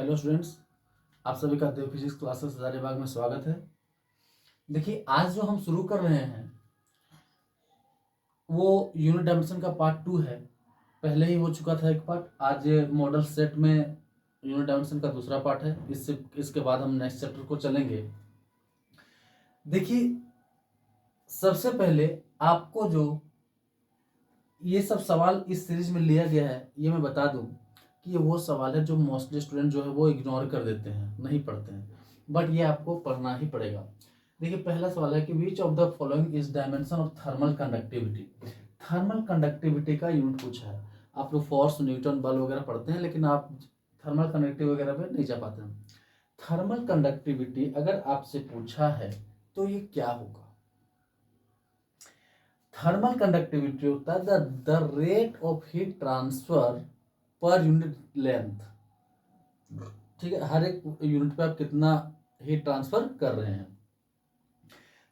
Hello students, आप सभी का देव फिजिक्स क्लासेस हजारीबाग में स्वागत है। देखिए, आज जो हम शुरू कर रहे हैं वो यूनिट डायमेंशन का पार्ट 2 है। पहले ही हो चुका था एक पार्ट। आज मॉडल सेट में यूनिट डायमेंशन का दूसरा पार्ट है। इसके बाद हम नेक्स्ट चैप्टर को चलेंगे। देखिए, सबसे पहले आपको जो ये सब सवाल इस सीरीज में लिया गया है, ये मैं बता दूं कि ये वो सवाल है जो मोस्टली स्टूडेंट जो है वो इग्नोर कर देते हैं, नहीं पढ़ते हैं, बट ये आपको पढ़ना ही पड़ेगा। देखिए, पहला सवाल है कि which of the following is dimension of thermal conductivity. Thermal conductivity का यूनिट पूछा है। आप लोग फोर्स, न्यूटन, बल वगैरह पढ़ते हैं, लेकिन आप थर्मल कंडक्टिविटी वगैरह पे नहीं जा पाते हैं। थर्मल कंडक्टिविटी अगर आपसे पूछा है तो ये क्या होगा? थर्मल कंडक्टिविटी होता है the rate of heat transfer per unit length. ठीक है, हर एक यूनिट पे आप कितना हीट ट्रांसफर कर रहे हैं।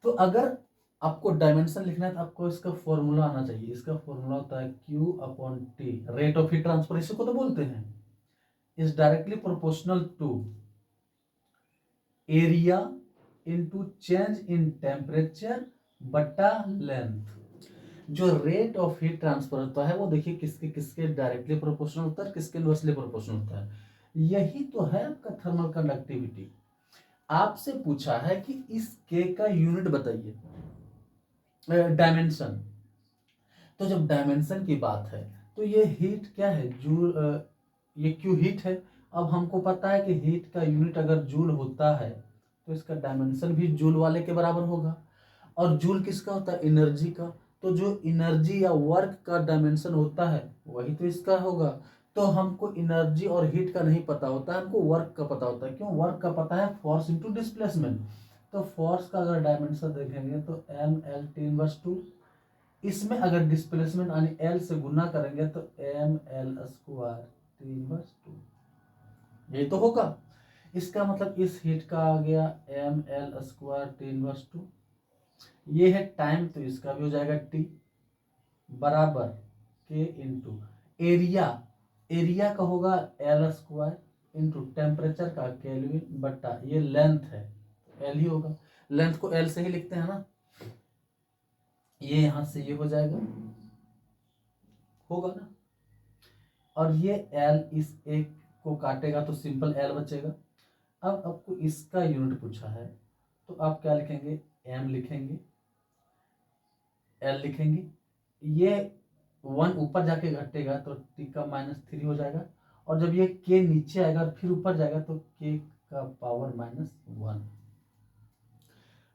तो अगर आपको डायमेंशन लिखना है तो आपको इसका फॉर्मूला आना चाहिए। इसका फॉर्मूला होता है Q upon T, rate of heat transfer इसी को तो बोलते हैं। Is directly proportional to area into change in temperature बटा लेंथ। जो रेट ऑफ हीट ट्रांसफर होता है वो देखिए किसके किसके डायरेक्टली प्रोपोर्शनल होता है, किसके इनवर्सली प्रोपोर्शनल होता है। यही तो है आपका थर्मल कंडक्टिविटी। आपसे पूछा है कि इस के का यूनिट बताइए, डायमेंशन। तो जब डायमेंशन की बात है तो ये हीट क्या है? जूल। ये क्यों हीट है? अब हमको पता है कि हीट का यूनिट अगर जूल होता है तो इसका डायमेंशन भी जूल वाले के बराबर होगा। और जूल किसका होता है? एनर्जी का। तो जो एनर्जी या वर्क का डायमेंशन होता है वही तो इसका होगा। तो हमको एनर्जी और हीट का नहीं पता होता है, हमको वर्क का पता होता है। क्यों? वर्क का पता है, फोर्स इनटू डिस्प्लेसमेंट। तो फोर्स का अगर डायमेंशन देखेंगे तो mL/T/2। इसमें अगर डिस्प्लेसमेंट यानी L से गुना करेंगे तो mL²T/2। यही तो होगा। इसका मतलब इस हीट का आ गया mL²T/2। ये है टाइम, तो इसका भी हो जाएगा T बराबर K इंटू एरिया। एरिया का होगा L² इंटू टेम्परेचर का केल्विन बट्टा ये लेंथ है तो L ही होगा। लेंथ को L से ही लिखते हैं ना। ये यहां से ये हो जाएगा, होगा ना। और ये L इस एक को काटेगा तो सिंपल L बचेगा। अब आपको इसका यूनिट पूछा है तो आप क्या लिखेंगे? M लिखेंगे, L लिखेंगे। ये 1 ऊपर जाके घटेगा तो T का -3 हो जाएगा। और जब ये K नीचे आएगा और फिर ऊपर जाएगा तो K का पावर -1।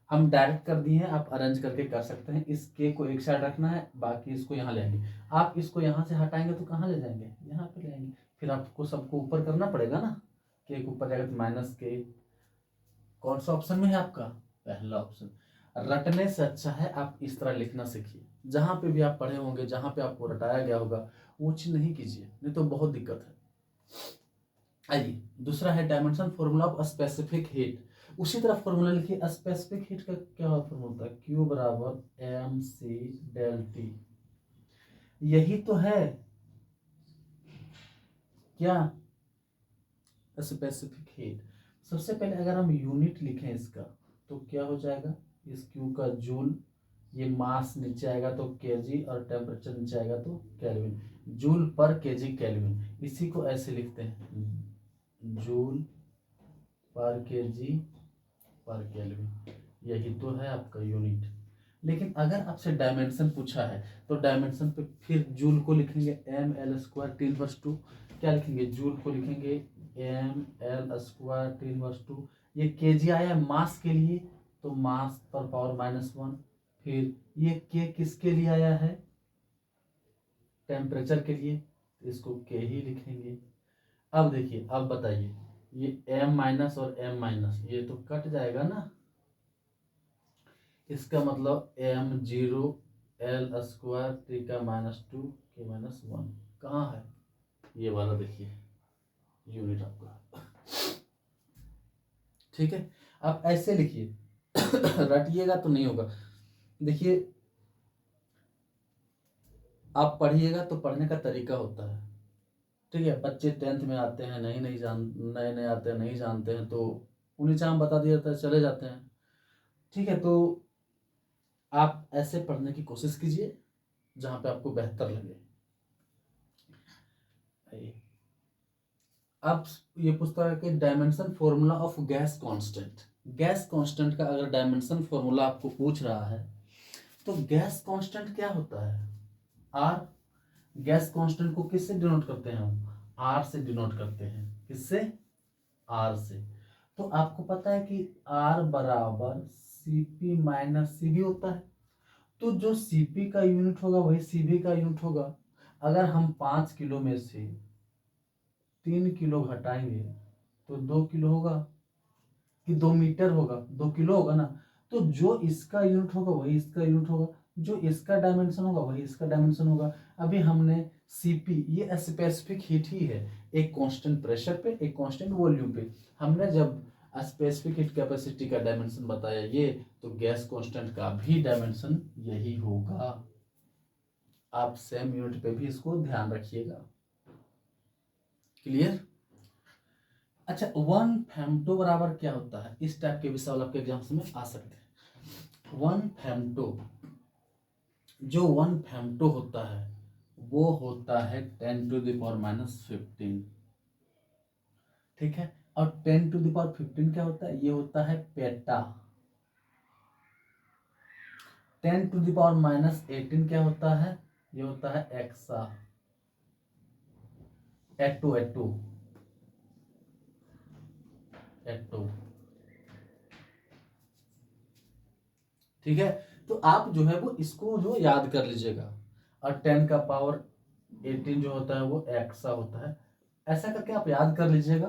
हम डायरेक्ट कर दिए हैं, आप अरेंज करके कर सकते हैं। इस K को एक साइड रखना है, बाकी इसको यहाँ ले आएंगे। आप इसको यहाँ से हटाएंगे तो कहाँ ले जाएंगे? यहाँ पे ले आएंगे। फिर आपको सबको ऊपर करना पड़ेगा ना। K को ऊपर जाएगा तो -K। कौन सा ऑप्शन में है आपका? पहला ऑप्शन। रटने से अच्छा है आप इस तरह लिखना सीखिए। जहां पे भी आप पढ़े होंगे, जहां पे आपको रटाया गया होगा वो चीज नहीं कीजिए, नहीं तो बहुत दिक्कत है। आइए, दूसरा है dimension formula of specific heat. उसी तरह फॉर्मूला लिखिए। स्पेसिफिक हीट का क्या फॉर्मूला होता है? Q बराबर mc∆T। यही तो है क्या स्पेसिफिक हीट। सबसे पहले अगर हम यूनिट लिखें इसका तो क्या हो जाएगा? इस Q का जूल, ये मास नीचे आएगा तो केजी, और टेम्परेचर नीचे आएगा तो केल्विन। जूल पर केजी केल्विन, इसी को ऐसे लिखते हैं, जूल पर केजी पर केल्विन। यही तो है आपका यूनिट। लेकिन अगर आपसे डायमेंशन पूछा है तो डायमेंशन पे फिर जूल को लिखेंगे mL²T/2। क्या लिखेंगे? जूल को लिखेंगे mL²T/2। ये केजी आया मास के लिए तो मास पर पावर -1। फिर ये के किसके लिए आया है? टेम्परेचर के लिए, तो इसको के ही लिखेंगे। अब देखिए, अब बताइए, ये m- और m- ये तो कट जाएगा ना। इसका मतलब m0 L² T का -2 K -1 कहाँ है? ये वाला देखिए यूनिट आपका। ठीक है, आप ऐसे लिखिए। रटिएगा तो नहीं होगा। देखिए, आप पढ़िएगा तो पढ़ने का तरीका होता है। ठीक है, बच्चे 10th में आते हैं, नए नए आते हैं, नहीं जानते हैं, तो उन्हीं चाम बता दिया जाता है, चले जाते हैं। ठीक है, तो आप ऐसे पढ़ने की कोशिश कीजिए जहाँ पे आपको बेहतर लगे। अब ये पूछता है कि dimension formula of gas constant. Gas constant का अगर डायमेंशन फॉर्मूला आपको पूछ रहा है तो गैस कांस्टेंट क्या होता है? आर। गैस कांस्टेंट को किससे डिनोट करते हैं हम? आर से डिनोट करते हैं। किससे? आर से। तो आपको पता है कि आर बराबर सीपी माइनस सीबी होता है। तो जो सीपी का यूनिट होगा वही सीबी का यूनिट होगा। अगर हम 5 किलो में से 3 किलो घटाएंगे तो 2 किलो होगा कि 2 मीटर होगा, 2 किलो होगा ना। तो जो इसका यूनिट होगा वही इसका यूनिट होगा, जो इसका डायमेंशन होगा वही इसका डायमेंशन होगा। अभी हमने सीपी, ये स्पेसिफिक हीट ही है, एक कांस्टेंट प्रेशर पे, एक कांस्टेंट वॉल्यूम पे। हमने जब स्पेसिफिक हीट कैपेसिटी का डायमेंशन बताया ये, तो गैस कांस्टेंट का भी डायमेंशन यही होगा। आप सेम यूनिट पे भी इसको ध्यान रखिएगा। क्लियर? अच्छा, 1 फेम्टो बराबर क्या होता है? इस टाइप के भी सवाल आपके एग्जाम्स में आ सकते हैं। 1 फेम्टो, जो 1 फेम्टो होता है वो होता है 10⁻⁻15। ठीक है, और 10⁻15 क्या होता है? ये होता है पेटा। 10⁻18 क्या होता है? ये होता है एक्सा। एटो एटो एटो। ठीक है, तो आप जो है वो इसको जो याद कर लीजिएगा। और 10 का पावर 18 जो होता है वो एक्सा होता है। ऐसा करके आप याद कर लीजिएगा,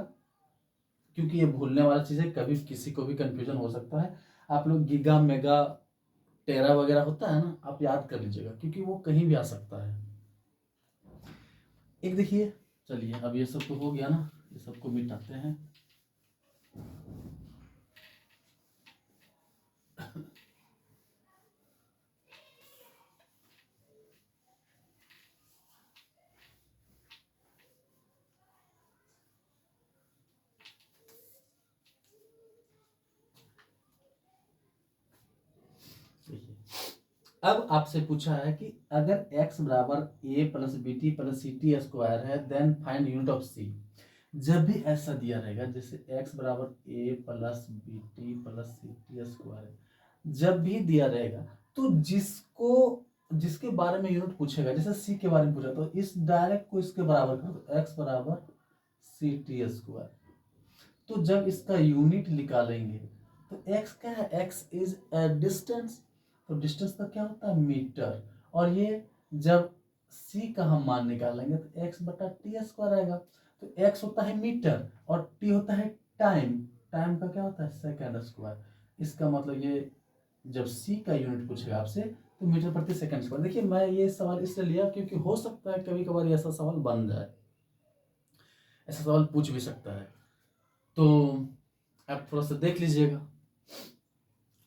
क्योंकि ये भूलने वाला चीज है, कभी किसी को भी कंफ्यूजन हो सकता है। आप लोग गीगा मेगा टेरा वगैरह होता है ना, आप याद कर लीजिएगा, क्योंकि वो कहीं भी आ सकता है। एक देखिए, चलिए अब ये सब तो हो गया ना, ये सबको मिटाते हैं। अब आपसे पूछा है कि अगर x बराबर a plus b t plus c t square है, then find unit of c. जब भी ऐसा दिया रहेगा, जैसे x बराबर a plus b t plus c t square, जब भी दिया रहेगा तो जिसके बारे में यूनिट पूछेगा, जैसे c के बारे में पूछा तो इस डायरेक्ट को इसके बराबर कर दो, x बराबर सी टी स्क्वायर। तो जब इसका यूनिट निकालेंगे तो x क्या है? x is a distance. तो डिस्टेंस का क्या होता है? मीटर। और ये जब c का हम मान निकालेंगे तो x बटा टी स्क्वायर आएगा। तो x होता है मीटर और t होता है टाइम। टाइम का क्या होता है? Second square. इसका मतलब ये जब c का यूनिट पूछेगा आपसे तो मीटर प्रति सेकंड स्क्वायर। देखिए, मैं ये सवाल इसलिए लिया क्योंकि हो सकता है कभी कभार ऐसा सवाल बन जाए, ऐसा सवाल पूछ भी सकता है, तो आप थोड़ा सा देख लीजिएगा।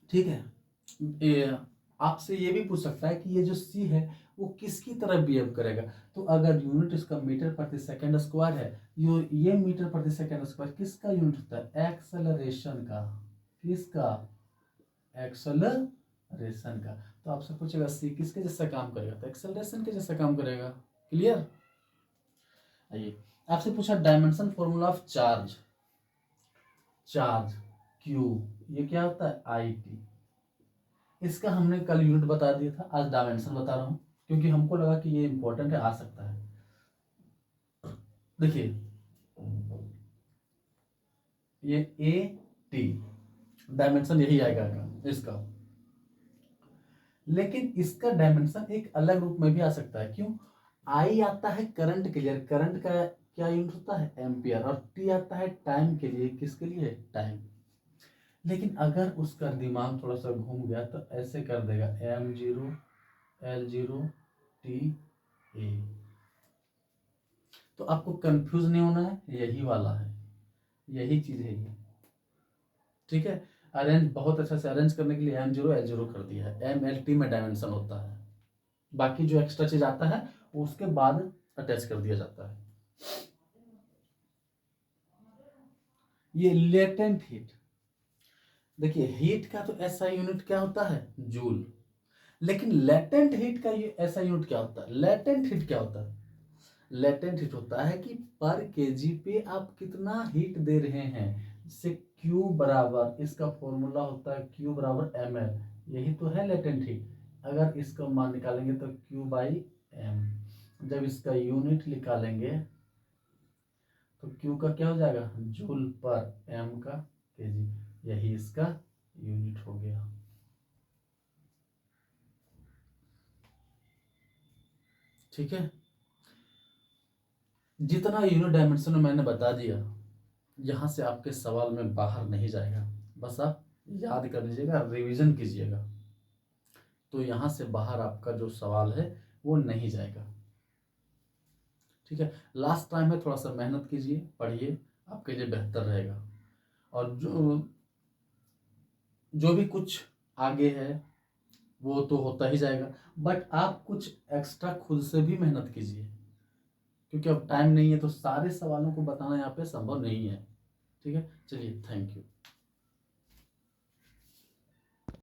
ठीक है, आपसे ये भी पूछ सकता है कि ये जो c है वो किसकी तरह बिहेव करेगा। तो अगर यूनिट इसका मीटर प्रति सेकंड स्क्वायर है, ये मीटर प्रति सेकंड स्क्वायर किसका यूनिट होता है? एक्सेलरेशन का। किसका? एक्सेलरेशन का। तो आपसे पूछेगा c किसके जैसा काम करेगा? तो एक्सेलरेशन के जैसा काम करेगा। क्लियर? आइए, आपसे पूछा dimension formula of charge. Charge Q, ये क्या होता है? I T. इसका हमने कल यूनिट बता दिया था, आज डायमेंशन बता रहा हूं क्योंकि हमको लगा कि ये इंपॉर्टेंट है, आ सकता है। देखिए, ये ए टी डायमेंशन यही आएगा इसका, लेकिन इसका डायमेंशन एक अलग रूप में भी आ सकता है। क्यों? आई आता है करंट के लिए, करंट का क्या यूनिट होता है? एम्पियर। और टी आता है टाइम के लिए, किसके लिए? टाइम। लेकिन अगर उसका दिमाग थोड़ा सा घूम गया तो ऐसे कर देगा, m0 l0 t a। तो आपको कंफ्यूज नहीं होना है, यही वाला है, यही चीज है ये। ठीक है, अरेंज बहुत अच्छा से अरेंज करने के लिए m0 l0 कर दिया है, m l t में डायमेंशन होता है, बाकी जो एक्स्ट्रा चीज आता है वो उसके बाद अटैच कर दिया जाता है। ये लेटेंट हीट। देखिए हीट का तो एसआई यूनिट क्या होता है, जूल। लेकिन लेटेंट हीट का ये एसआई यूनिट क्या होता है, लेटेंट हीट क्या होता है, लेटेंट हीट होता है कि पर केजी पे आप कितना हीट दे रहे हैं। जैसे Q बराबर, इसका फॉर्मूला होता है Q बराबर ml, यही तो है लेटेंट हीट। अगर इसका मान निकालेंगे तो Q बाई एम, जब इसका यूनिट निकालेंगे तो Q का क्या हो जाएगा, जूल पर m का केजी, यही इसका यूनिट हो गया। ठीक है, जितना यूनिट डायमेंशन में मैंने बता दिया, यहाँ से आपके सवाल में बाहर नहीं जाएगा, बस आप याद कर लीजिएगा, रिवीजन कीजिएगा, तो यहाँ से बाहर आपका जो सवाल है वो नहीं जाएगा। ठीक है, लास्ट टाइम है, थोड़ा सा मेहनत कीजिए, पढ़िए, आपके लिए बेहतर रहेगा। और जो भी कुछ आगे है वो तो होता ही जाएगा, बट आप कुछ एक्स्ट्रा खुद से भी मेहनत कीजिए, क्योंकि अब टाइम नहीं है तो सारे सवालों को बताना यहाँ पे संभव नहीं है। ठीक है, चलिए, थैंक यू।